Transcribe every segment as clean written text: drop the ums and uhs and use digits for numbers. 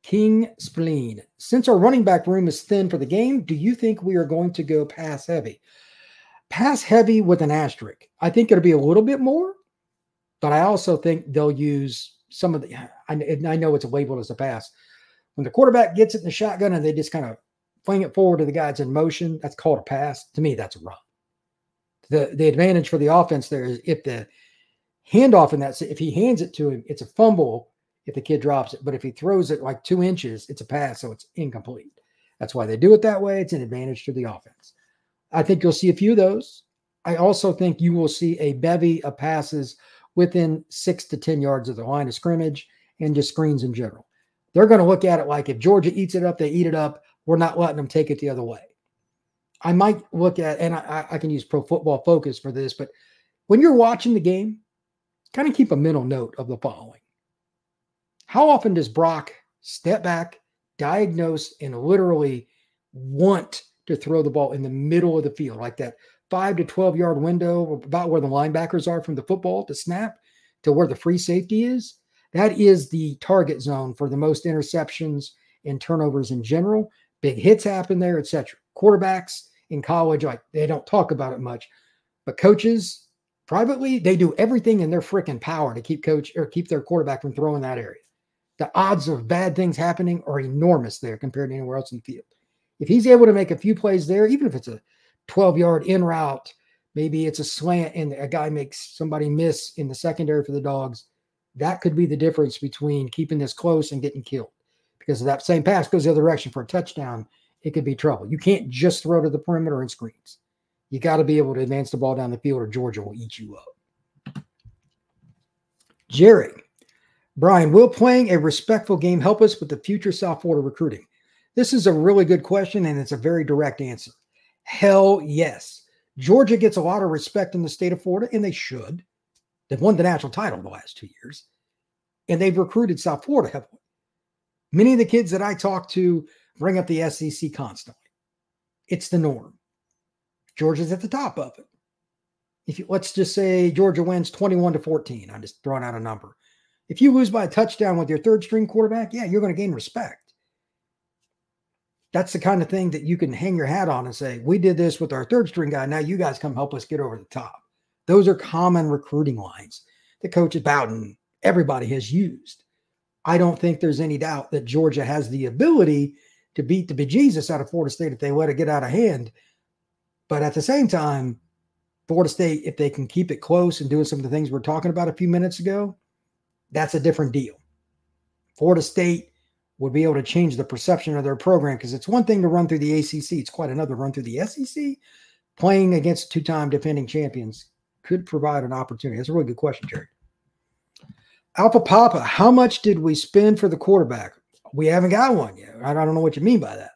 King Spleen. Since our running back room is thin for the game, do you think we are going to go pass heavy? Pass heavy with an asterisk. I think it'll be a little bit more, but I also think they'll use some of the, I know it's labeled as a pass. When the quarterback gets it in the shotgun and they just kind of fling it forward to the guy that's in motion, that's called a pass. To me, that's a run. The advantage for the offense there is if the handoff in that, if he hands it to him, it's a fumble if the kid drops it. But if he throws it like 2 inches, it's a pass, so it's incomplete. That's why they do it that way. It's an advantage to the offense. I think you'll see a few of those. I also think you will see a bevy of passes within 6 to 10 yards of the line of scrimmage and just screens in general. They're going to look at it like if Georgia eats it up, they eat it up. We're not letting them take it the other way. I might look at, and I can use Pro Football Focus for this, but when you're watching the game, kind of keep a mental note of the following. How often does Brock step back, diagnose, and literally want to throw the ball in the middle of the field, like that 5 to 12 yard window, about where the linebackers are from the football to snap to where the free safety is? That is the target zone for the most interceptions and turnovers in general. Big hits happen there, etc. Quarterbacks in college, like they don't talk about it much, but coaches privately, they do everything in their freaking power to keep their quarterback from throwing that area. The odds of bad things happening are enormous there compared to anywhere else in the field. If he's able to make a few plays there, even if it's a 12-yard in route, maybe it's a slant and a guy makes somebody miss in the secondary for the Dogs, that could be the difference between keeping this close and getting killed. Because if that same pass goes the other direction for a touchdown, it could be trouble. You can't just throw to the perimeter and screens. You got to be able to advance the ball down the field or Georgia will eat you up. Jerry. Brian, will playing a respectful game help us with the future South Florida recruiting? This is a really good question, and it's a very direct answer. Hell yes. Georgia gets a lot of respect in the state of Florida, and they should. They've won the national title the last 2 years, and they've recruited South Florida heavily. Many of the kids that I talk to bring up the SEC constantly. It's the norm. Georgia's at the top of it. Let's just say Georgia wins 21-14. I'm just throwing out a number. If you lose by a touchdown with your third string quarterback, yeah, you're going to gain respect. That's the kind of thing that you can hang your hat on and say, we did this with our third string guy. Now you guys come help us get over the top. Those are common recruiting lines that Coach Bowden, everybody has used. I don't think there's any doubt that Georgia has the ability to beat the bejesus out of Florida State if they let it get out of hand. But at the same time, Florida State, if they can keep it close and doing some of the things we we're talking about a few minutes ago, that's a different deal. Florida State would be able to change the perception of their program because it's one thing to run through the ACC. It's quite another run through the SEC. Playing against two-time defending champions could provide an opportunity. That's a really good question, Jerry. Alpha Papa, how much did we spend for the quarterback? We haven't got one yet. I don't know what you mean by that.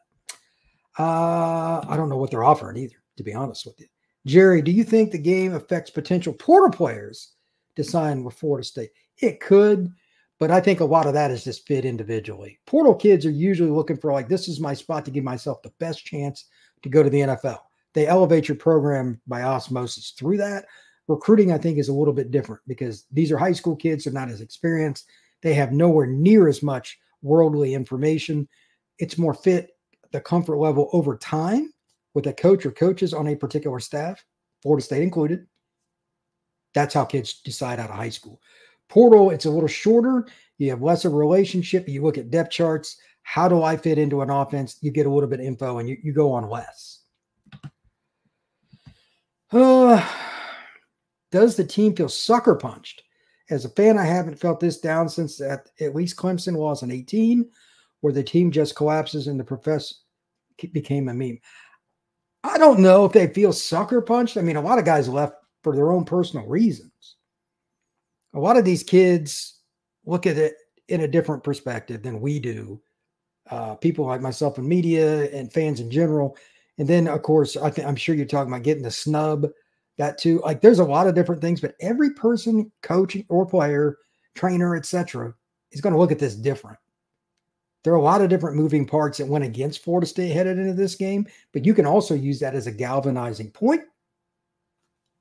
I don't know what they're offering either, to be honest with you. Jerry, do you think the game affects potential portal players to sign with Florida State? It could, but I think a lot of that is just fit individually. Portal kids are usually looking for, like, this is my spot to give myself the best chance to go to the NFL. They elevate your program by osmosis through that. Recruiting, I think, is a little bit different because these are high school kids. They're not as experienced. They have nowhere near as much worldly information. It's more fit the comfort level over time with a coach or coaches on a particular staff, Florida State included. That's how kids decide out of high school. Portal, it's a little shorter. You have less of a relationship. You look at depth charts. How do I fit into an offense? You get a little bit of info and you go on less. Does the team feel sucker punched? As a fan, I haven't felt this down since at least Clemson was in 18, where the team just collapses and the professor became a meme. I don't know if they feel sucker punched. I mean, a lot of guys left for their own personal reasons. A lot of these kids look at it in a different perspective than we do. People like myself in media and fans in general. And then, of course, I'm sure you're talking about getting the snub, that too. Like, there's a lot of different things, but every person, coach or player, trainer, etc., is going to look at this different. There are a lot of different moving parts that went against Florida State headed into this game, but you can also use that as a galvanizing point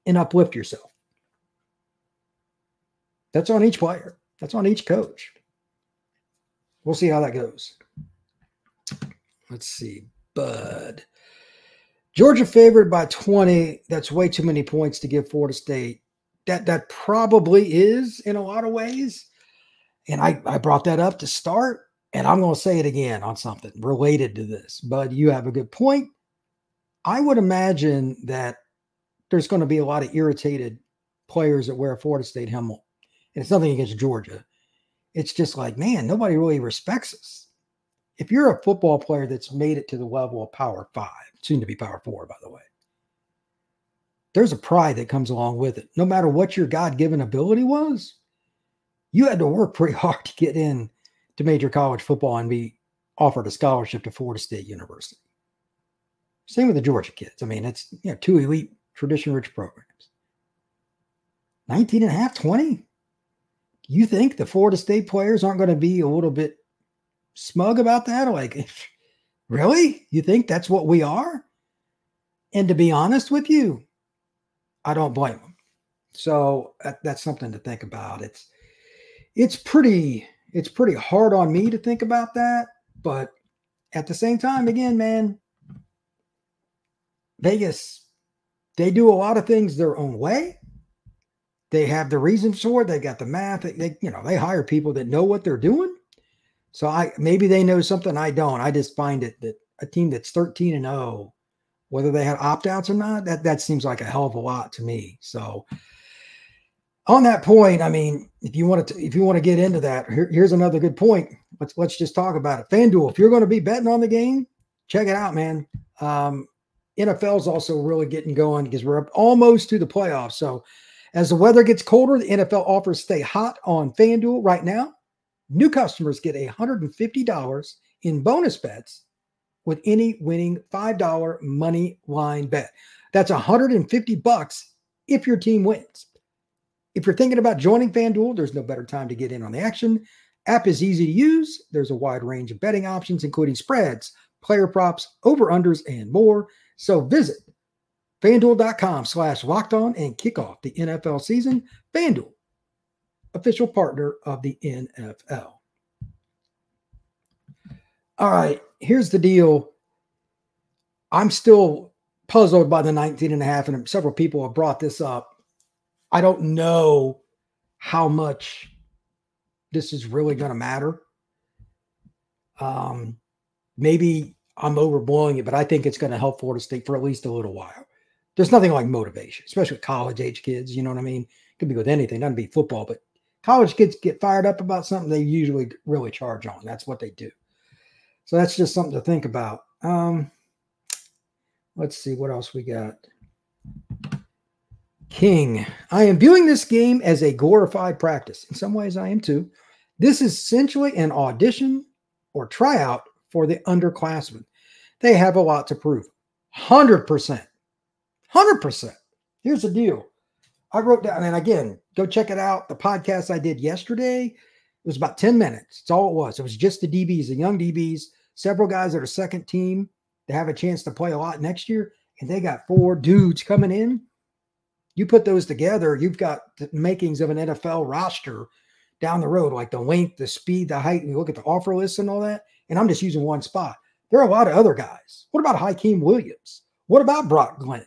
and uplift yourself. That's on each player. That's on each coach. We'll see how that goes. Let's see. Bud. Georgia favored by 20. That's way too many points to give Florida State. That probably is in a lot of ways. And I brought that up to start, and I'm going to say it again on something related to this. Bud, you have a good point. I would imagine that there's going to be a lot of irritated players that wear a Florida State helmet. And it's nothing against Georgia. It's just like, man, nobody really respects us. If you're a football player that's made it to the level of Power 5, soon to be Power 4, by the way, there's a pride that comes along with it. No matter what your God-given ability was, you had to work pretty hard to get in to major college football and be offered a scholarship to Florida State University. Same with the Georgia kids. I mean, it's two elite, tradition-rich programs. 19.5, 20? You think the Florida State players aren't going to be a little bit smug about that? Like, really? You think that's what we are? And to be honest with you, I don't blame them. So that's something to think about. It's pretty hard on me to think about that, but at the same time, again, man, Vegas, they do a lot of things their own way. They have the reasons for it. They got the math. They hire people that know what they're doing. So maybe they know something I don't. I just find it that a team that's 13-0, whether they had opt-outs or not, that seems like a hell of a lot to me. So on that point, I mean, if you want to get into that, here's another good point. Let's just talk about it. FanDuel, if you're going to be betting on the game, check it out, man. NFL's also really getting going because we're up almost to the playoffs. So as the weather gets colder, the NFL offers stay hot on FanDuel right now. New customers get $150 in bonus bets with any winning $5 money line bet. That's $150 if your team wins. If you're thinking about joining FanDuel, there's no better time to get in on the action. App is easy to use. There's a wide range of betting options, including spreads, player props, over-unders, and more. So visit FanDuel.com/lockedon and kick off the NFL season. FanDuel, official partner of the NFL. All right, here's the deal. I'm still puzzled by the 19.5, and several people have brought this up. I don't know how much this is really going to matter. Maybe I'm overblowing it, but I think it's going to help Florida State for at least a little while. There's nothing like motivation, especially with college-age kids. You know what I mean? It could be with anything, doesn't be football, but college kids get fired up about something, they usually really charge on. That's what they do. So that's just something to think about. Let's see what else we got. King, I am viewing this game as a glorified practice. In some ways, I am too. This is essentially an audition or tryout for the underclassmen. They have a lot to prove. 100%. 100%. Here's the deal. I wrote down, and again, go check it out. The podcast I did yesterday, it was about 10 minutes. That's all it was. It was just the DBs, the young DBs, several guys that are second team that have a chance to play a lot next year, and they got 4 dudes coming in. You put those together, you've got the makings of an NFL roster down the road, like the length, the speed, the height. And you look at the offer list and all that, and I'm just using one spot. There are a lot of other guys. What about Hakeem Williams? What about Brock Glenn?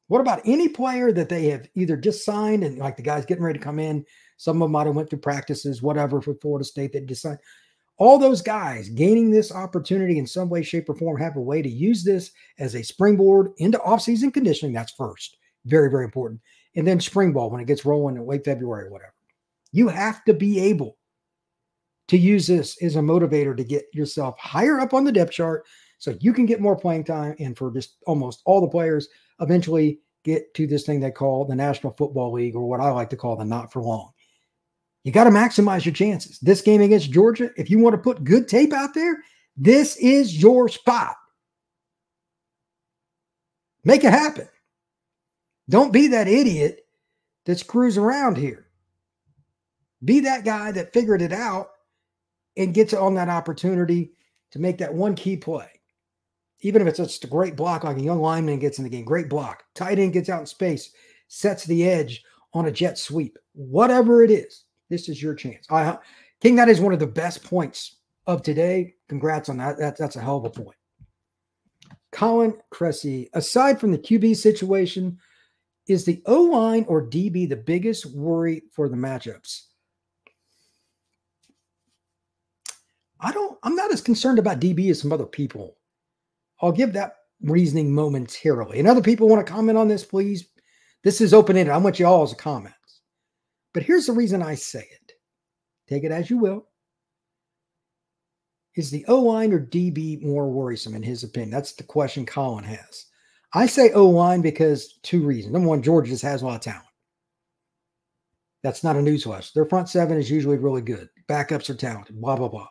What about any player that they have either just signed and like the guys getting ready to come in? Some of them might have went through practices, whatever, for Florida State that just signed. All those guys gaining this opportunity in some way, shape, or form have a way to use this as a springboard into offseason conditioning. That's first. Very, very important. And then spring ball when it gets rolling in late February or whatever. You have to be able to use this as a motivator to get yourself higher up on the depth chart so you can get more playing time, and for just almost all the players eventually get to this thing they call the National Football League, or what I like to call the not for long. You got to maximize your chances. This game against Georgia, if you want to put good tape out there, this is your spot. Make it happen. Don't be that idiot that screws around here. Be that guy that figured it out and gets on that opportunity to make that one key play. Even if it's just a great block, like a young lineman gets in the game, great block. Tight end gets out in space, sets the edge on a jet sweep. Whatever it is, this is your chance. King, that is one of the best points of today. Congrats on that. That's a hell of a point. Colin Cressy, aside from the QB situation, is the O-line or DB the biggest worry for the matchups? I'm not as concerned about DB as some other people. I'll give that reasoning momentarily. And other people want to comment on this, please. This is open-ended. I want you all as comments. But here's the reason I say it. Take it as you will. Is the O-line or DB more worrisome in his opinion? That's the question Colin has. I say O-line because two reasons. Number one, Georgia just has a lot of talent. That's not a newsflash. Their front seven is usually really good. Backups are talented, blah, blah, blah.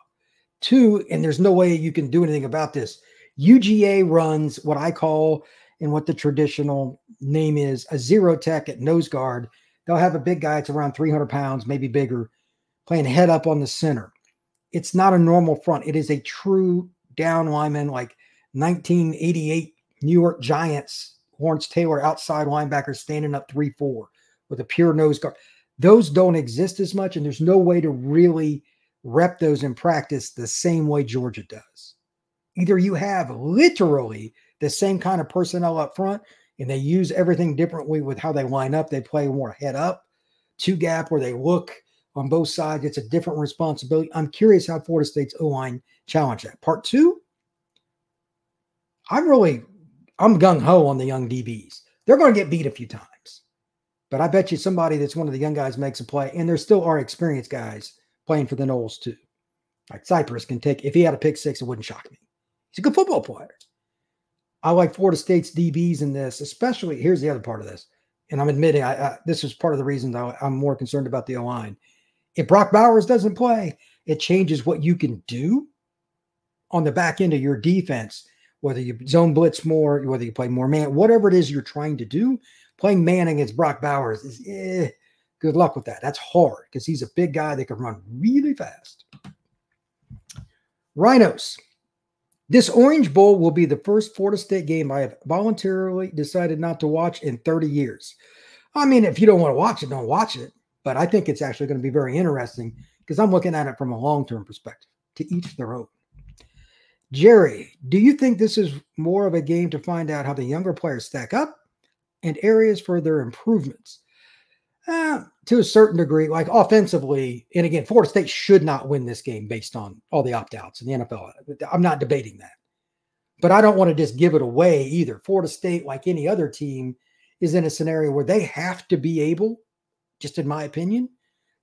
Two, and there's no way you can do anything about this, UGA runs what I call, and what the traditional name is, a zero tech at nose guard. They'll have a big guy, it's around 300 pounds, maybe bigger, playing head up on the center. It's not a normal front. It is a true down lineman, like 1988 New York Giants, Lawrence Taylor outside linebacker standing up 3-4 with a pure nose guard. Those don't exist as much, and there's no way to really rep those in practice the same way Georgia does. Either you have literally the same kind of personnel up front, and they use everything differently with how they line up. They play more head up, two gap, where they look on both sides. It's a different responsibility. I'm curious how Florida State's O-line challenge that. Part two, I'm gung-ho on the young DBs. They're going to get beat a few times. But I bet you somebody that's one of the young guys makes a play, and there still are experienced guys playing for the Noles too. Like Cypress can take, if he had a pick six, it wouldn't shock me. He's a good football player. I like Florida State's DBs in this, especially, here's the other part of this, and I'm admitting this is part of the reason that I'm more concerned about the O-line. If Brock Bowers doesn't play, it changes what you can do on the back end of your defense, whether you zone blitz more, whether you play more man, whatever it is you're trying to do. Playing man against Brock Bowers is good luck with that. That's hard because he's a big guy that can run really fast. Rhinos. This Orange Bowl will be the first Florida State game I have voluntarily decided not to watch in 30 years. I mean, if you don't want to watch it, don't watch it. But I think it's actually going to be very interesting because I'm looking at it from a long-term perspective. To each their own. Jerry, do you think this is more of a game to find out how the younger players stack up and areas for their improvements? To a certain degree, like offensively, and again, Florida State should not win this game based on all the opt-outs in the NFL. I'm not debating that. But I don't want to just give it away either. Florida State, like any other team, is in a scenario where they have to be able, just in my opinion,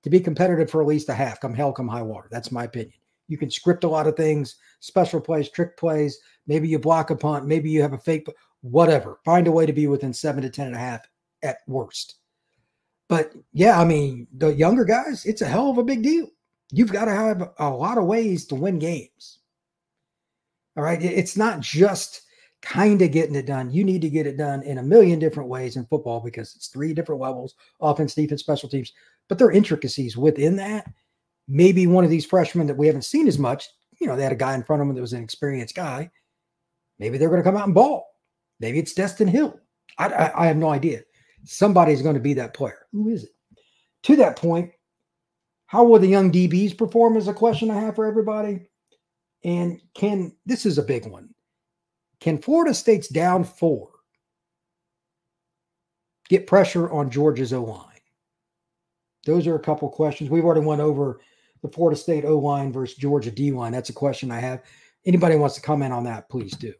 to be competitive for at least a half, come hell, come high water. That's my opinion. You can script a lot of things, special plays, trick plays. Maybe you block a punt. Maybe you have a fake, whatever. Find a way to be within 7 to 10.5 at worst. But yeah, I mean, the younger guys, it's a hell of a big deal. You've got to have a lot of ways to win games. All right. It's not just kind of getting it done. You need to get it done in a million different ways in football because it's 3 different levels: offense, defense, special teams. But there are intricacies within that. Maybe one of these freshmen that we haven't seen as much, they had a guy in front of them that was an experienced guy. Maybe they're going to come out and ball. Maybe it's Destin Hill. I have no idea. Somebody's going to be that player. Who is it? To that point, how will the young DBs perform is a question I have for everybody. And this is a big one. Can Florida State's down 4 get pressure on Georgia's O-line? Those are a couple questions. We've already went over the Florida State O-line versus Georgia D-line. That's a question I have. Anybody wants to comment on that, please do.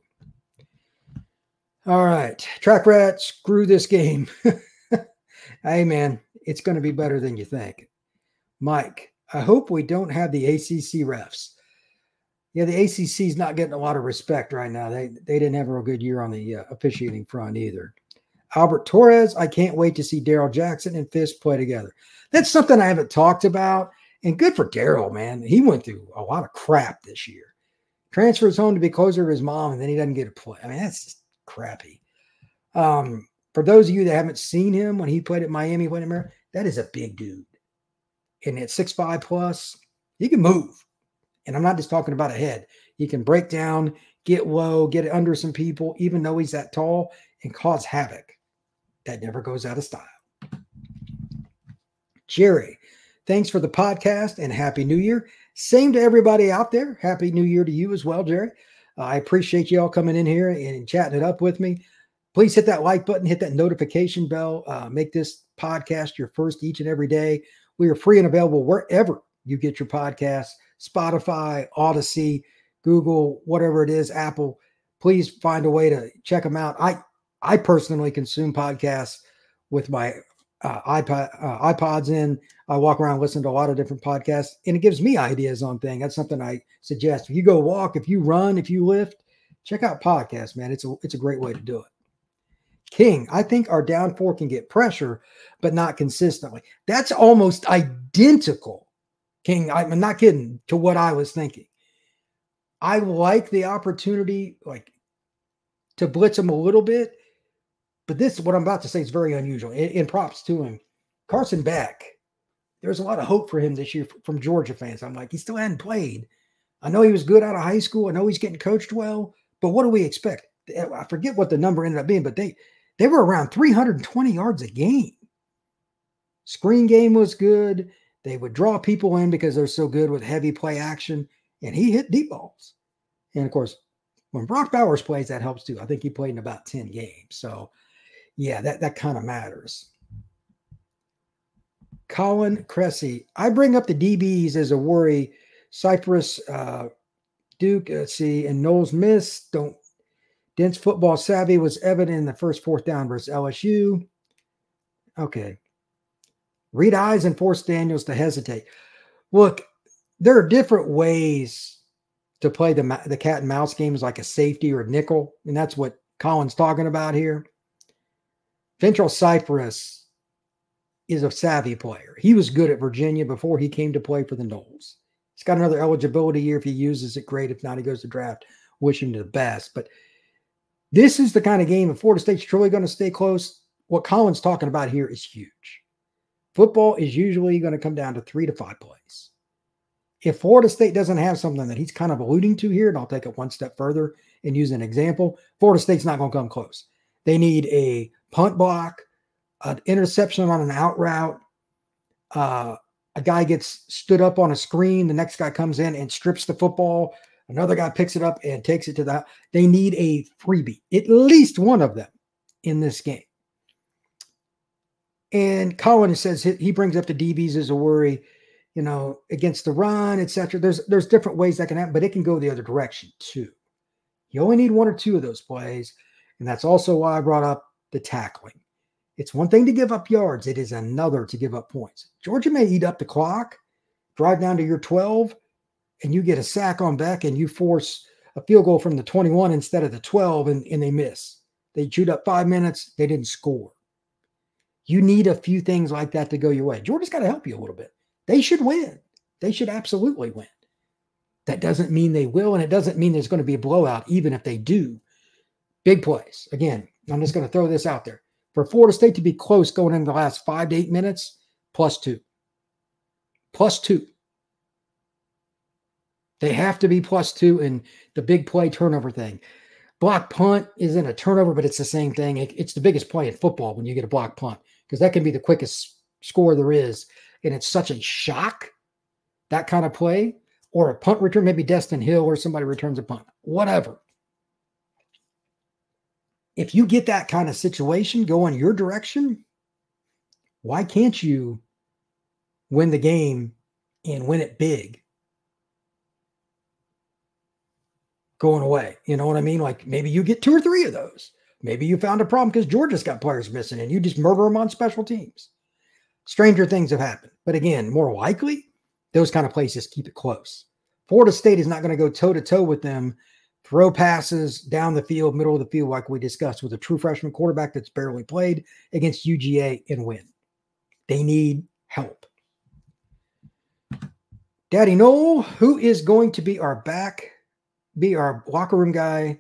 All right. Track rat, screw this game. Hey, man, it's going to be better than you think. Mike, I hope we don't have the ACC refs. Yeah, the ACC is not getting a lot of respect right now. They didn't have a real good year on the officiating front either. Albert Torres, I can't wait to see Daryl Jackson and Fisk play together. That's something I haven't talked about. And good for Daryl, man. He went through a lot of crap this year. Transfers home to be closer to his mom, and then he doesn't get a play. I mean, that's just crappy. For those of you that haven't seen him when he played at Miami, that is a big dude. And at 6'5 plus, he can move. And I'm not just talking about a head. He can break down, get low, get under some people, even though he's that tall, and cause havoc. That never goes out of style. Jerry, Thanks for the podcast and Happy New Year. Same to everybody out there. Happy New Year to you as well, Jerry. I appreciate you all coming in here and chatting it up with me. Please hit that like button, hit that notification bell. Make this podcast your first each and every day. We are free and available wherever you get your podcasts, Spotify, Odyssey, Google, whatever it is, Apple. Please find a way to check them out. I personally consume podcasts with my iPods in. I walk around, listen to a lot of different podcasts, and it gives me ideas on things. That's something I suggest. If you go walk, if you run, if you lift, check out podcasts, man. It's a great way to do it. King, I think our down four can get pressure, but not consistently. That's almost identical, King. I'm not kidding, to what I was thinking. I like the opportunity, to blitz them a little bit, but this, what I'm about to say, is very unusual. And props to him. Carson Beck, there's a lot of hope for him this year from Georgia fans. I'm like, he still hadn't played. I know he was good out of high school. I know he's getting coached well, but what do we expect? I forget what the number ended up being, but they were around 320 yards a game. Screen game was good. They would draw people in because they're so good with heavy play action, and he hit deep balls. And, of course, when Brock Bowers plays, that helps too. I think he played in about 10 games. So, yeah, that kind of matters. Colin Cressy, I bring up the DBs as a worry. Cypress, Duke, and Noles miss. Dense football savvy was evident in the first fourth down versus LSU. Okay. Read eyes and force Daniels to hesitate. Look, there are different ways to play the cat and mouse games, like a safety or a nickel, and that's what Colin's talking about here. Ventrell Cypress is a savvy player. He was good at Virginia before he came to play for the Noles. He's got another eligibility year. If he uses it, great. If not, he goes to draft. Wish him the best. But this is the kind of game, if Florida State's truly going to stay close, what Colin's talking about here is huge. Football is usually going to come down to 3 to 5 plays. If Florida State doesn't have something that he's kind of alluding to here, and I'll take it one step further and use an example, Florida State's not going to come close. They need a punt block, an interception on an out route, a guy gets stood up on a screen, the next guy comes in and strips the football, another guy picks it up and takes it to the – they need a freebie, at least one of them in this game. And Colin says he brings up the DBs as a worry, against the run, etc. There's different ways that can happen, but it can go the other direction too. You only need 1 or 2 of those plays, and that's also why I brought up the tackling. It's one thing to give up yards. It is another to give up points. Georgia may eat up the clock, drive down to your 12, and you get a sack on Beck, and you force a field goal from the 21 instead of the 12, and they miss. They chewed up 5 minutes. They didn't score. You need a few things like that to go your way. Georgia's got to help you a little bit. They should win. They should absolutely win. That doesn't mean they will, and it doesn't mean there's going to be a blowout, even if they do. Big plays. Again, I'm just going to throw this out there. For Florida State to be close going into the last 5 to 8 minutes, +2. +2. They have to be +2 in the big play turnover thing. Block punt isn't a turnover, but it's the same thing. It's the biggest play in football when you get a block punt, because that can be the quickest score there is. And it's such a shock, that kind of play, or a punt return, maybe Destin Hill or somebody returns a punt, whatever. If you get that kind of situation going your direction, why can't you win the game and win it big going away? You know what I mean? Like maybe you get 2 or 3 of those. Maybe you found a problem because Georgia's got players missing and you just murder them on special teams. Stranger things have happened. But again, more likely, those kind of plays just keep it close. Florida State is not going to go toe-to-toe with them, throw passes down the field, middle of the field, like we discussed, with a true freshman quarterback that's barely played against UGA and win. They need help. Daddy Noel, who is going to be our locker room guy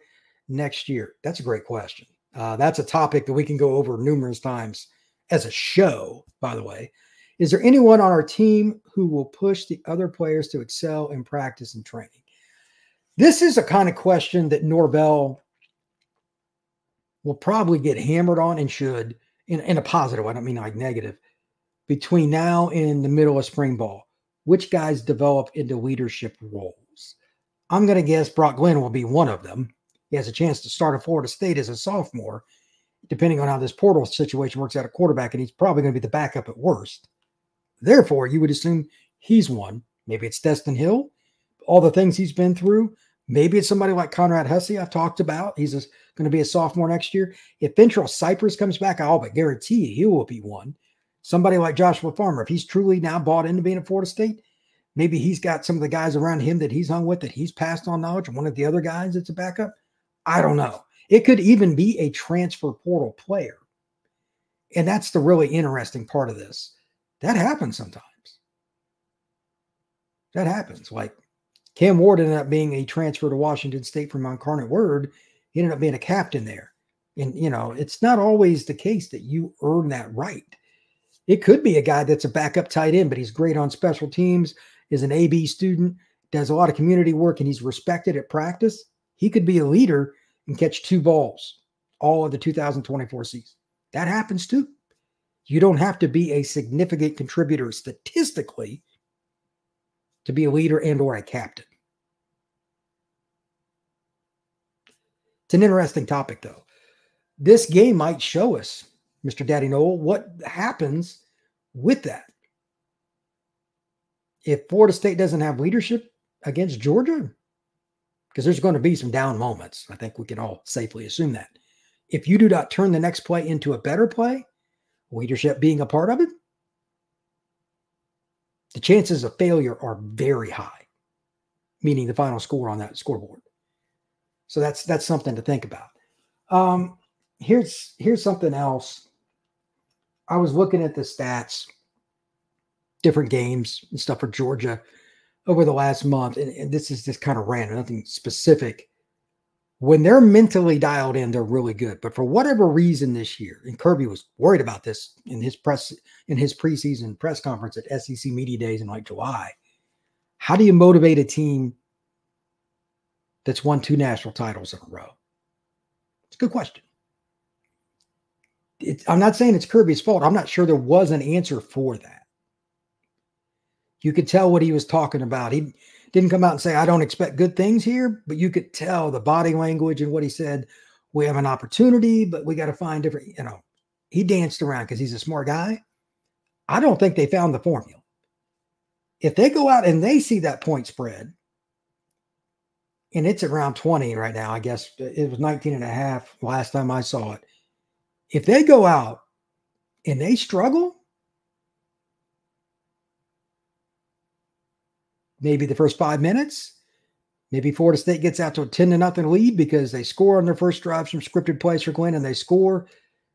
next year? That's a great question. That's a topic that we can go over numerous times as a show, by the way. Is there anyone on our team who will push the other players to excel in practice and training? This is a kind of question that Norvell will probably get hammered on, and should, in a positive way. I don't mean like negative. between now and the middle of spring ball, which guys develop into leadership roles? I'm going to guess Brock Glenn will be one of them. He has a chance to start at Florida State as a sophomore, depending on how this portal situation works out at quarterback, and he's probably going to be the backup at worst. Therefore, you would assume he's one. Maybe it's Destin Hill, all the things he's been through. Maybe it's somebody like Conrad Hussey I've talked about. He's going to be a sophomore next year. If Ventrell Cypress comes back, I'll but guarantee he will be one. Somebody like Joshua Farmer, if he's truly now bought into being at Florida State, maybe he's got some of the guys around him that he's hung with, that he's passed on knowledge, and one of the other guys that's a backup. I don't know. It could even be a transfer portal player. And that's the really interesting part of this. That happens sometimes. That happens. Like Cam Ward ended up being a transfer to Washington State from Incarnate Word. He ended up being a captain there. And, you know, it's not always the case that you earn that right. It could be a guy that's a backup tight end, but he's great on special teams, is an AB student, does a lot of community work, and he's respected at practice. He could be a leader and catch 2 balls all of the 2024 season. That happens too. You don't have to be a significant contributor statistically to be a leader and or a captain. It's an interesting topic, though. This game might show us, Mr. Daddy Noel, what happens with that. If Florida State doesn't have leadership against Georgia, because there's going to be some down moments. I think we can all safely assume that. If you do not turn the next play into a better play, leadership being a part of it, the chances of failure are very high, meaning the final score on that scoreboard. So that's something to think about. Here's something else. I was looking at the stats, different games and stuff for Georgia over the last month, and this is just kind of random, nothing specific. When they're mentally dialed in, they're really good. But for whatever reason this year, and Kirby was worried about this in his preseason press conference at SEC Media Days in like July. How do you motivate a team that's won 2 national titles in a row? It's a good question. I'm not saying it's Kirby's fault. I'm not sure there was an answer for that. You could tell what he was talking about. He didn't come out and say, I don't expect good things here, but you could tell the body language and what he said. We have an opportunity, but we got to find different, he danced around because he's a smart guy. I don't think they found the formula. If they go out and they see that point spread, and it's around 20 right now, I guess it was 19.5 last time I saw it. If they go out and they struggle, maybe the first 5 minutes, maybe Florida State gets out to a 10-0 lead because they score on their first drive, some scripted plays for Glenn, and they score.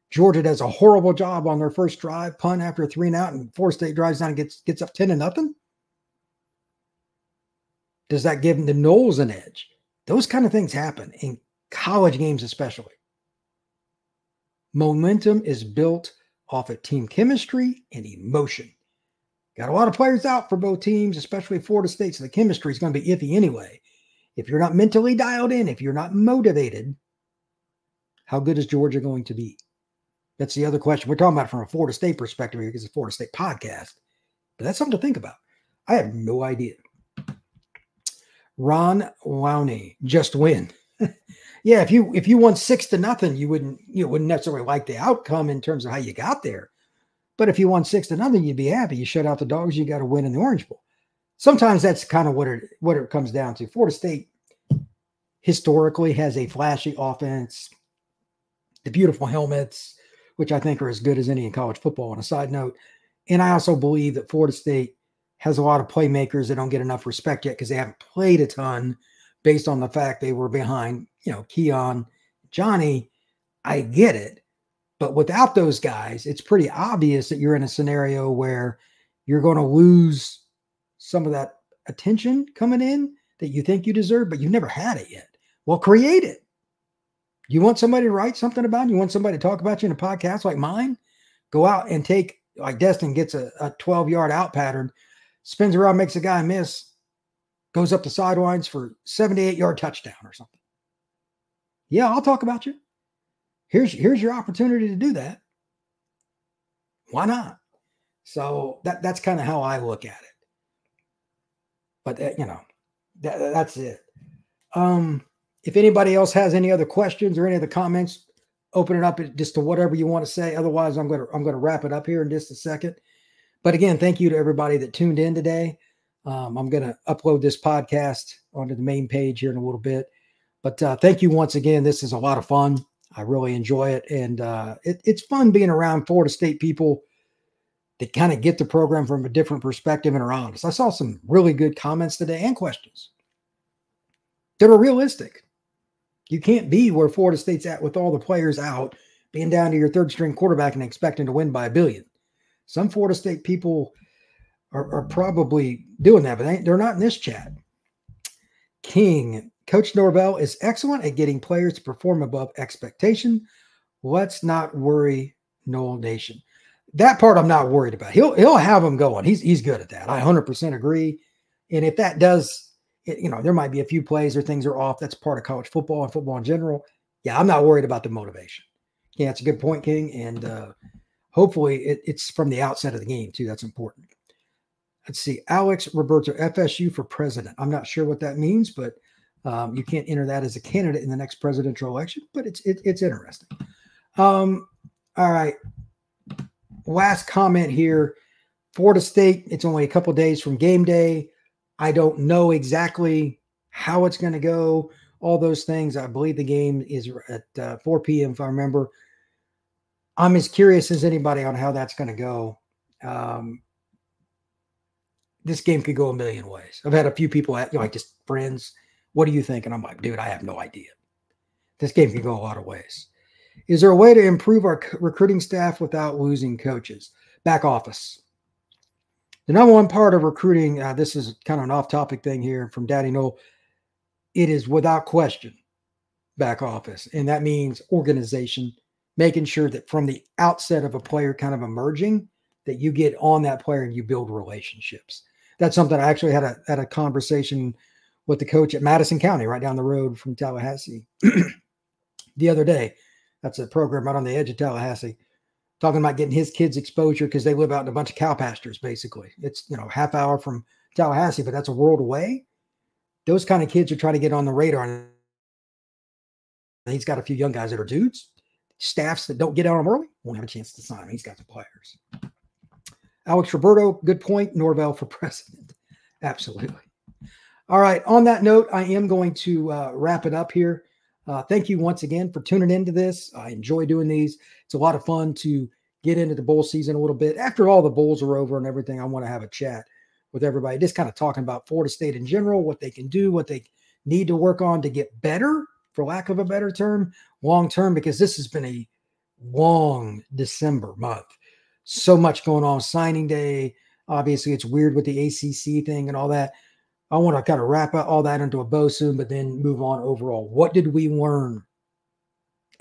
Georgia does a horrible job on their first drive, punt after a 3-and-out, and Florida State drives down and gets up 10-0. Does that give the Noles an edge? Those kind of things happen in college games especially. Momentum is built off of team chemistry and emotion. Got a lot of players out for both teams, especially Florida State, so the chemistry is going to be iffy anyway. If you're not mentally dialed in, if you're not motivated, how good is Georgia going to be? That's the other question. We're talking about it from a Florida State perspective here because it's a Florida State podcast. But that's something to think about. I have no idea. Ron Lowney, just win. Yeah, if you won 6-0, you wouldn't necessarily like the outcome in terms of how you got there. But if you won 6-0, you'd be happy. You shut out the dogs, you got to win in the Orange Bowl. Sometimes that's kind of what it comes down to. Florida State historically has a flashy offense, the beautiful helmets, which I think are as good as any in college football on a side note. And I also believe that Florida State has a lot of playmakers that don't get enough respect yet because they haven't played a ton based on the fact they were behind, Keon, Johnny. I get it. But without those guys, it's pretty obvious that you're in a scenario where you're going to lose some of that attention coming in that you think you deserve, but you've never had it yet. Well, create it. You want somebody to write something about you? You want somebody to talk about you in a podcast like mine? Go out and take, like Destin gets a 12-yard out pattern, spins around, makes a guy miss, goes up the sidelines for 78-yard touchdown or something. Yeah, I'll talk about you. Here's your opportunity to do that. Why not? So that's kind of how I look at it. But that's it. If anybody else has any other questions or any other comments, open it up just to whatever you want to say. Otherwise, I'm gonna wrap it up here in just a second. But again, thank you to everybody that tuned in today. I'm gonna upload this podcast onto the main page here in a little bit. But thank you once again. This is a lot of fun. I really enjoy it, and it's fun being around Florida State people that kind of get the program from a different perspective and are honest. I saw some really good comments today and questions that are realistic. You can't be where Florida State's at with all the players out, being down to your third string quarterback and expecting to win by $1 billion. Some Florida State people are probably doing that, but they're not in this chat. King, Coach Norvell is excellent at getting players to perform above expectation. Let's not worry, Nole Nation. That part I'm not worried about. He'll have them going. He's good at that. I 100% agree. And if that does, there might be a few plays or things are off. That's part of college football and football in general. Yeah, I'm not worried about the motivation. Yeah, that's a good point, King. And hopefully it's from the outset of the game too. That's important. Let's see. Alex Roberto, FSU for president. I'm not sure what that means, but you can't enter that as a candidate in the next presidential election, but it's interesting. All right. Last comment here. Florida State, it's only a couple days from game day. I don't know exactly how it's going to go. All those things. I believe the game is at 4 p.m. if I remember. I'm as curious as anybody on how that's going to go. This game could go a million ways. I've had a few people just friends. What do you think? And I'm like, dude, I have no idea. This game can go a lot of ways. Is there a way to improve our recruiting staff without losing coaches? Back office. The number one part of recruiting, this is kind of an off-topic thing here from Daddy Noel. It is without question back office. And that means organization, making sure that from the outset of a player kind of emerging, that you get on that player and you build relationships. That's something I actually had a conversation with the coach at Madison County, right down the road from Tallahassee the other day. That's a program right on the edge of Tallahassee, talking about getting his kids exposure because they live out in a bunch of cow pastures, basically. It's, half hour from Tallahassee, but that's a world away. Those kind of kids are trying to get on the radar. And he's got a few young guys that are dudes. Staffs that don't get out on them early won't have a chance to sign them. He's got some players. Alex Roberto, good point. Norvell for president. Absolutely. All right. On that note, I am going to wrap it up here. Thank you once again for tuning into this. I enjoy doing these. It's a lot of fun to get into the bowl season a little bit. After all the bowls are over and everything, I want to have a chat with everybody, just kind of talking about Florida State in general, what they can do, what they need to work on to get better, for lack of a better term, long term, because this has been a long December month. So much going on. Signing day. Obviously, it's weird with the ACC thing and all that. I want to kind of wrap up all that into a bow soon, but then move on overall. What did we learn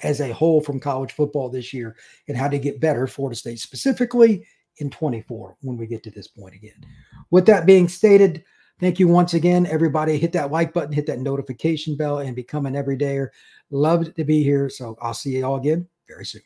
as a whole from college football this year and how to get better, Florida State specifically, in 24 when we get to this point again? With that being stated, thank you once again, everybody. Hit that like button, hit that notification bell, and become an everydayer. Love to be here. So I'll see you all again very soon.